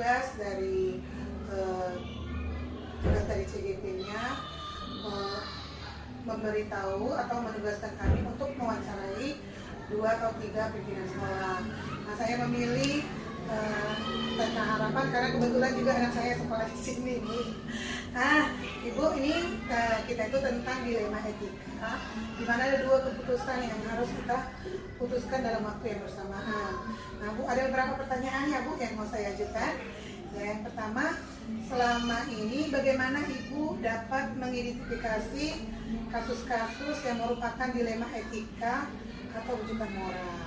tugas dari CGP-nya memberitahu atau menugaskan kami untuk mewawancarai 2 atau 3 pimpinan sekolah. Nah, saya memilih Tata Harapan karena kebetulan juga anak saya sekolah di sini, Bu. Nah, Ibu, ini kita itu tentang dilema etika, di mana ada 2 keputusan yang harus kita putuskan dalam waktu yang bersamaan. Nah, Bu, ada beberapa pertanyaan ya, Bu, yang mau saya ajukan. Yang pertama, selama ini bagaimana Ibu dapat mengidentifikasi kasus-kasus yang merupakan dilema etika atau rujukan moral?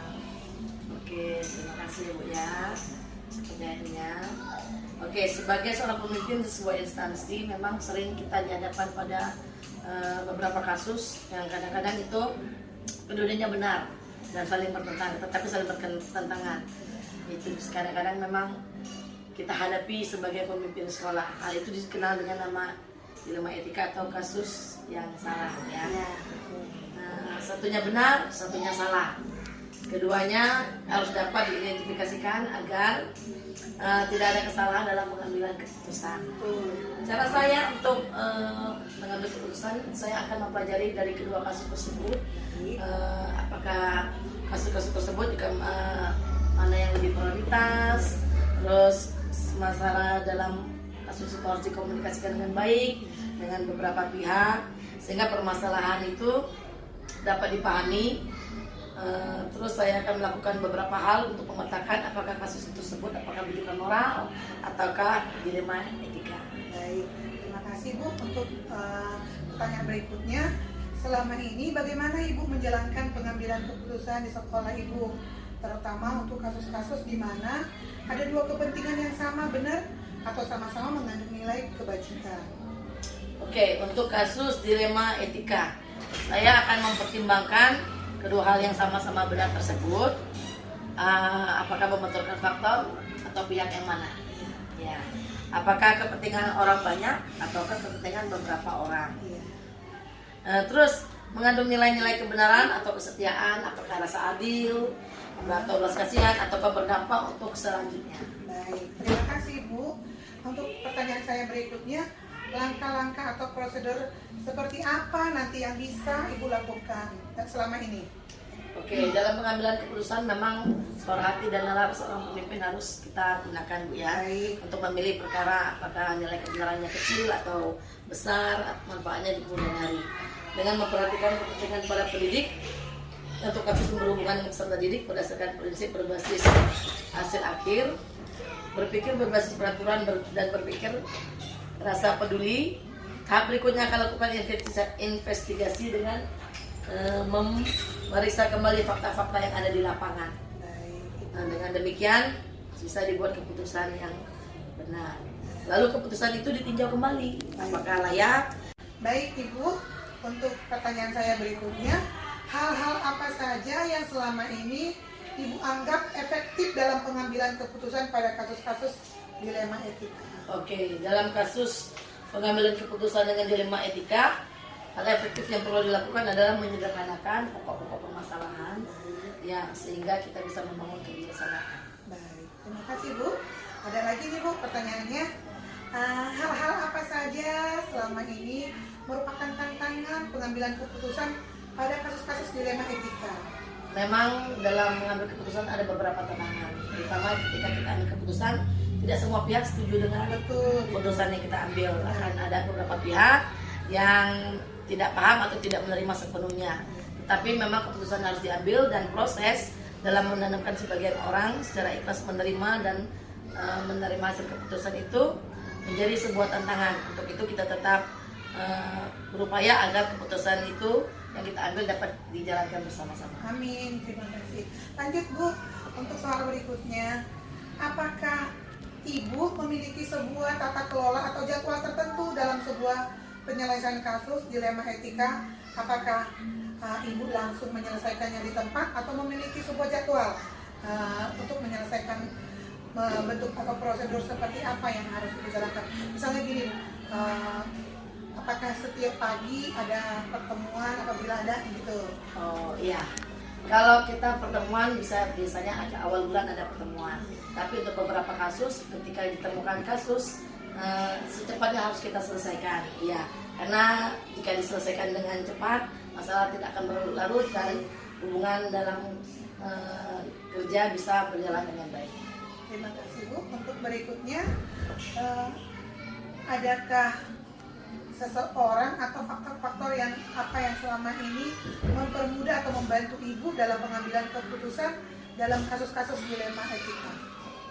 Oke, terima kasih Bu ya pertanyaannya. Oke, sebagai seorang pemimpin di sebuah instansi memang sering kita dihadapkan pada beberapa kasus yang kadang-kadang itu kedudukannya benar dan saling bertentangan, tetapi saling bertentangan. Itu kadang-kadang memang kita hadapi sebagai pemimpin sekolah. Hal itu dikenal dengan nama dilema etika atau kasus yang salah ya. Nah, satunya benar, satunya salah. Keduanya harus dapat diidentifikasikan agar tidak ada kesalahan dalam pengambilan keputusan. Cara saya untuk mengambil keputusan, saya akan mempelajari dari kedua kasus tersebut. Apakah kasus-kasus tersebut mana yang lebih prioritas, terus masalah dalam kasus itu harus dikomunikasikan dengan baik dengan beberapa pihak sehingga permasalahan itu dapat dipahami. Terus saya akan melakukan beberapa hal untuk memetakan apakah kasus tersebut apakah rujukan moral ataukah dilema etika. Baik, terima kasih Bu untuk pertanyaan berikutnya. Selama ini bagaimana Ibu menjalankan pengambilan keputusan di sekolah Ibu, terutama untuk kasus-kasus di mana ada 2 kepentingan yang sama benar atau sama-sama mengandung nilai kebajikan? Oke, untuk kasus dilema etika, saya akan mempertimbangkan kedua hal yang sama-sama benar tersebut, apakah membenturkan faktor atau pihak yang mana? Ya, apakah kepentingan orang banyak ataukah kepentingan beberapa orang? Terus mengandung nilai-nilai kebenaran atau kesetiaan, apakah rasa adil atau belas kasihan ataukah berdampak untuk selanjutnya? Baik, terima kasih Bu. Untuk pertanyaan saya berikutnya, langkah-langkah atau prosedur seperti apa nanti yang bisa Ibu lakukan selama ini? Oke, dalam pengambilan keputusan memang suara hati dan nalar seorang pemimpin harus kita gunakan Bu ya. Baik. Untuk memilih perkara apakah nilai kebenarannya kecil atau besar, manfaatnya di kemudian hari. Dengan memperhatikan kepentingan para pendidik untuk kasus berhubungan dengan peserta didik berdasarkan prinsip berbasis hasil akhir, berpikir berbasis peraturan dan berpikir rasa peduli. Tahap berikutnya akan lakukan investigasi dengan memeriksa kembali fakta-fakta yang ada di lapangan. Nah, dengan demikian bisa dibuat keputusan yang benar. Lalu keputusan itu ditinjau kembali apakah layak. Baik Ibu, untuk pertanyaan saya berikutnya, hal-hal apa saja yang selama ini Ibu anggap efektif dalam pengambilan keputusan pada kasus-kasus dilema etika? Oke, dalam kasus pengambilan keputusan dengan dilema etika, hal efektif yang perlu dilakukan adalah menyederhanakan pokok-pokok permasalahan ya, sehingga kita bisa membangun kebiasaan. Baik, terima kasih Bu. Ada lagi nih Bu pertanyaannya, hal-hal apa saja selama ini merupakan tantangan pengambilan keputusan pada kasus-kasus dilema etika? Memang dalam mengambil keputusan ada beberapa tantangan, terutama ketika kita ambil keputusan tidak semua pihak setuju dengan keputusan yang kita ambil. Akan ada beberapa pihak yang tidak paham atau tidak menerima sepenuhnya. Tapi memang keputusan harus diambil dan proses dalam menanamkan sebagian orang secara ikhlas menerima dan menerima hasil keputusan itu menjadi sebuah tantangan. Untuk itu kita tetap berupaya agar keputusan itu yang kita ambil dapat dijalankan bersama-sama. Amin, terima kasih. Lanjut Bu, untuk soal berikutnya, apakah Ibu memiliki sebuah tata kelola atau jadwal tertentu dalam sebuah penyelesaian kasus dilema etika? Apakah Ibu langsung menyelesaikannya di tempat atau memiliki sebuah jadwal untuk menyelesaikan bentuk atau prosedur seperti apa yang harus dijalankan? Misalnya gini, apakah setiap pagi ada pertemuan apabila ada gitu? Oh iya, Kalau kita pertemuan biasanya agak awal bulan ada pertemuan. Tapi untuk beberapa kasus, ketika ditemukan kasus, secepatnya harus kita selesaikan. Ya, karena jika diselesaikan dengan cepat, masalah tidak akan berlarut dan hubungan dalam kerja bisa berjalan dengan baik. Terima kasih Bu. Untuk berikutnya, adakah seseorang atau faktor-faktor yang selama ini mempermudah atau membantu Ibu dalam pengambilan keputusan dalam kasus-kasus dilema etika?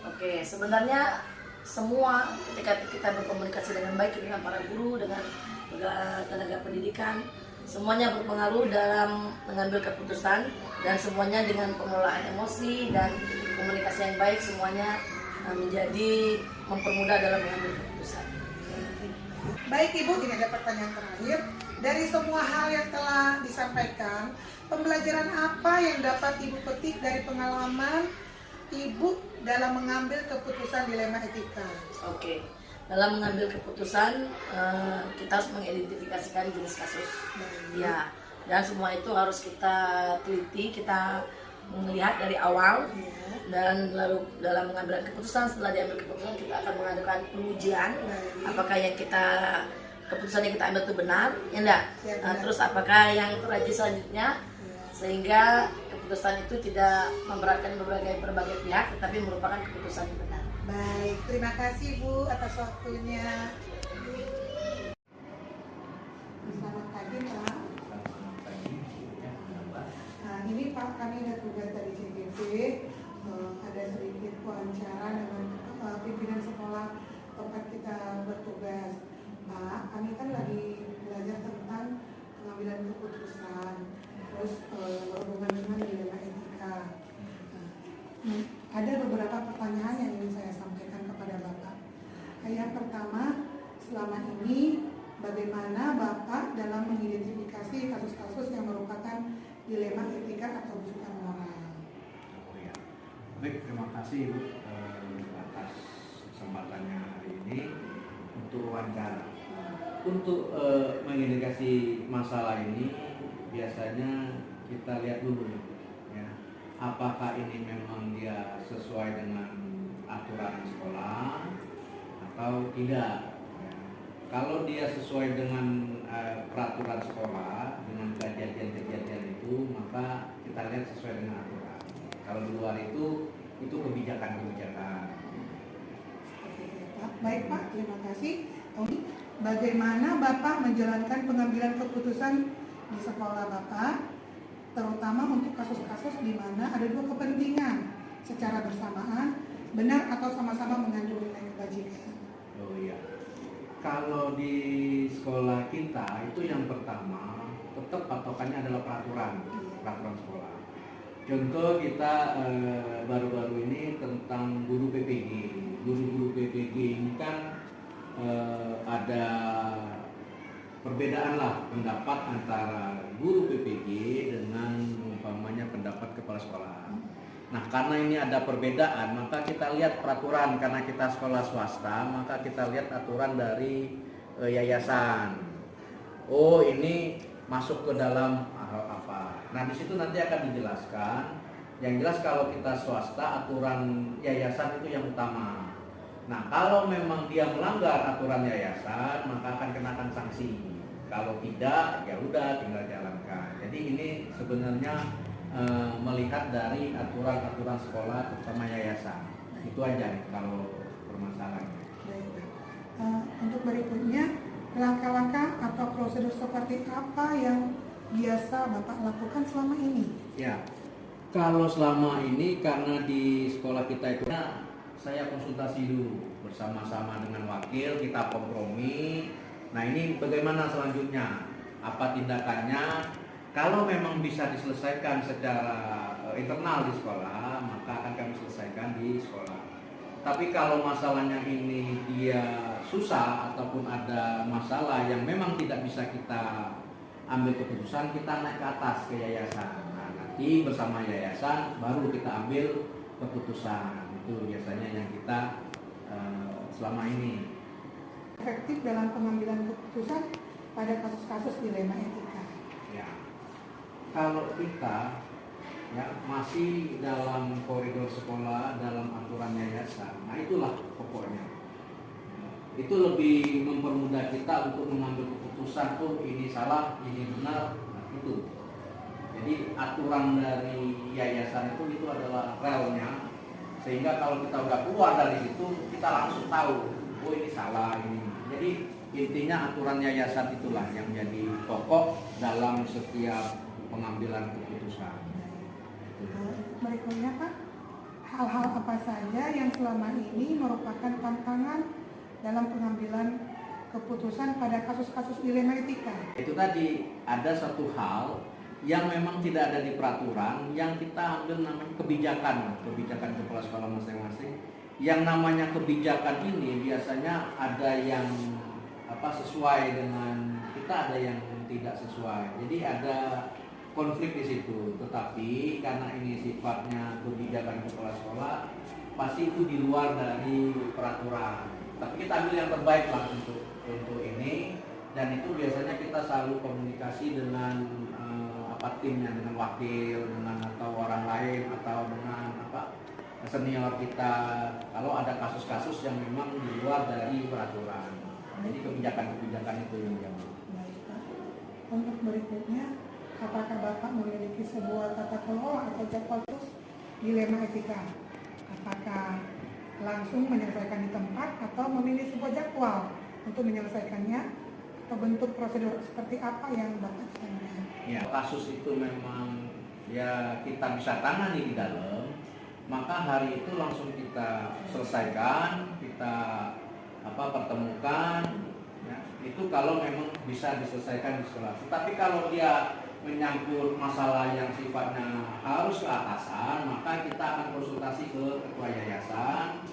Oke, sebenarnya semua ketika kita berkomunikasi dengan baik dengan para guru, dengan tenaga pendidikan, semuanya berpengaruh dalam mengambil keputusan, dan semuanya dengan pengelolaan emosi dan komunikasi yang baik, semuanya menjadi mempermudah dalam mengambil keputusan. Baik Ibu, ini ada pertanyaan terakhir. Dari semua hal yang telah disampaikan, pembelajaran apa yang dapat Ibu petik dari pengalaman Ibu dalam mengambil keputusan dilema etika? Oke, dalam mengambil keputusan kita harus mengidentifikasikan jenis kasus. Ya, dan semua itu harus kita teliti, kita melihat dari awal, dan lalu dalam mengambil keputusan, setelah diambil keputusan kita akan mengadakan pengujian apakah yang keputusan yang kita ambil itu benar, ya enggak? Terus apakah yang terjadi selanjutnya, sehingga keputusan itu tidak memberatkan berbagai pihak, tetapi merupakan keputusan yang benar. Baik, terima kasih Bu atas waktunya. Selamat pagi Pak. Nah ini Pak, kami ada tugas dari CGV, ada sedikit wawancara dengan pimpinan sekolah tempat kita bertugas. Pak, kami kan lagi belajar tentang pengambilan keputusan, terus berhubungan dengan dilema etika. Ada beberapa pertanyaan yang ingin saya sampaikan kepada Bapak. Yang pertama, selama ini bagaimana Bapak dalam mengidentifikasi kasus-kasus yang merupakan dilema etika atau bukan moral? Baik, terima kasih Bu atas kesempatannya hari ini untuk wawancara. Untuk mengidentifikasi masalah ini biasanya kita lihat dulu ya, apakah ini memang dia sesuai dengan aturan sekolah atau tidak. Ya. Kalau dia sesuai dengan peraturan sekolah, dengan kejadian-kejadian itu, maka kita lihat sesuai dengan aturan. Kalau di luar itu kebijakan-kebijakan. Baik Pak, terima kasih. Bagaimana Bapak menjalankan pengambilan keputusan di sekolah Bapak, terutama untuk kasus-kasus di mana ada dua kepentingan secara bersamaan, benar atau sama-sama mengandung nilai kebajikan? Oh iya. Kalau di sekolah kita itu yang pertama tetap patokannya adalah peraturan sekolah. Contoh kita baru-baru ini tentang guru PPG. Guru-guru PPG ini kan ada perbedaan lah pendapat antara guru PPG dengan umpamanya pendapat kepala sekolah. Nah, karena ini ada perbedaan, maka kita lihat peraturan. Karena kita sekolah swasta, maka kita lihat aturan dari yayasan. Oh, ini masuk ke dalam apa? Nah, di situ nanti akan dijelaskan. Yang jelas kalau kita swasta, aturan yayasan itu yang utama. Nah, kalau memang dia melanggar aturan yayasan, maka akan kenakan sanksi. Kalau tidak, ya udah tinggal jalankan. Jadi ini sebenarnya melihat dari aturan-aturan sekolah, terutama yayasan. Itu aja nih kalau permasalahannya. Untuk berikutnya, langkah-langkah atau prosedur seperti apa yang biasa Bapak lakukan selama ini? Ya, kalau selama ini karena di sekolah kita itu saya konsultasi dulu bersama-sama dengan wakil, kita kompromi. Nah, ini bagaimana selanjutnya? Apa tindakannya? Kalau memang bisa diselesaikan secara internal di sekolah, maka akan kami selesaikan di sekolah. Tapi kalau masalahnya ini dia susah ataupun ada masalah yang memang tidak bisa kita ambil keputusan, kita naik ke atas ke yayasan. Nah, nanti bersama yayasan baru kita ambil keputusan. Itu biasanya yang kita selama ini. Efektif dalam pengambilan keputusan pada kasus-kasus dilema etika. Ya, kalau kita ya masih dalam koridor sekolah, dalam aturan yayasan. Nah itulah pokoknya. Itu lebih mempermudah kita untuk mengambil keputusan, oh ini salah, ini benar, nah, itu. Jadi aturan dari yayasan itu adalah relnya, sehingga kalau kita udah keluar dari situ kita langsung tahu, oh ini salah ini. Jadi intinya aturan yayasan itulah yang jadi pokok dalam setiap pengambilan keputusan. Berikutnya Pak, hal-hal apa saja yang selama ini merupakan tantangan dalam pengambilan keputusan pada kasus-kasus dilema etika? Itu tadi ada satu hal yang memang tidak ada di peraturan, yang kita ambil namanya kebijakan kepala sekolah masing-masing. Yang namanya kebijakan ini biasanya ada yang sesuai dengan kita, ada yang tidak sesuai. Jadi ada konflik di situ. Tetapi karena ini sifatnya kebijakan kepala sekolah, pasti itu di luar dari peraturan. Tapi kita ambil yang terbaik lah untuk ini, dan itu biasanya kita selalu komunikasi dengan timnya, dengan wakil, dengan atau orang lain, atau dengan senior kita kalau ada kasus-kasus yang memang di luar dari peraturan. Jadi kebijakan-kebijakan itu yang diambil. Baik Pak. Untuk berikutnya, apakah Bapak memiliki sebuah tata kelola atau jadwal khusus dilema etika? Apakah langsung menyelesaikan di tempat atau memilih sebuah jadwal untuk menyelesaikannya, atau bentuk prosedur seperti apa yang Bapak sampaikan? Ya, kasus itu memang ya kita bisa tangani di dalam, maka hari itu langsung kita selesaikan, kita pertemukan. Ya, itu kalau memang bisa diselesaikan di sekolah. Tetapi kalau dia menyangkut masalah yang sifatnya harus ke atasan, maka kita akan konsultasi ke ketua yayasan.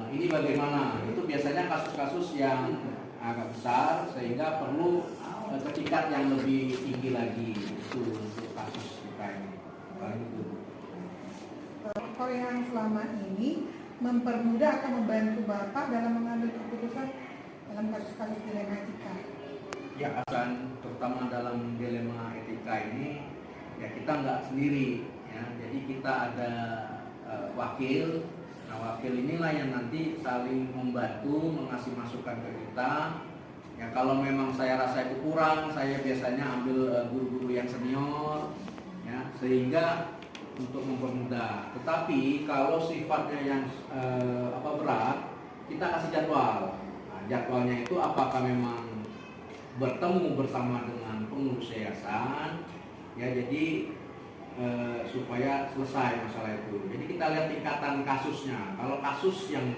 Ini bagaimana? Itu biasanya kasus-kasus yang agak besar sehingga perlu ke tingkat yang lebih tinggi lagi itu untuk kasus kita ini. Paling itu. Protokol yang selama ini mempermudah atau membantu Bapak dalam mengambil keputusan dalam kasus-kasus dilema etika? Ya, akan terutama dalam dilema etika ini ya kita nggak sendiri ya. Jadi kita ada wakil. Nah, wakil inilah yang nanti saling membantu, mengasih masukan ke kita. Ya, kalau memang saya rasa itu kurang, saya biasanya ambil guru-guru yang senior, ya, sehingga untuk mempermudah. Tetapi kalau sifatnya yang berat, kita kasih jadwal. Nah, jadwalnya itu apakah memang bertemu bersama dengan pengurus yayasan, ya, jadi supaya selesai masalah itu. Jadi kita lihat tingkatan kasusnya. Kalau kasus yang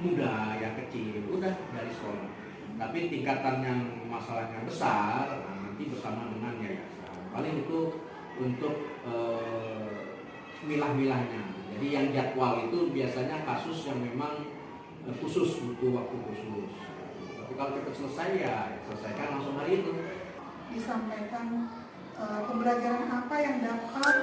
mudah, yang kecil, udah dari sekolah. Tapi tingkatan yang masalahnya besar, nanti bersama dengan yayasan. Paling itu untuk milah-milahnya. Jadi yang jadwal itu biasanya kasus yang memang khusus, butuh waktu khusus. Tapi kalau cepat selesai ya selesaikan langsung hari itu. Disampaikan pembelajaran apa yang dapat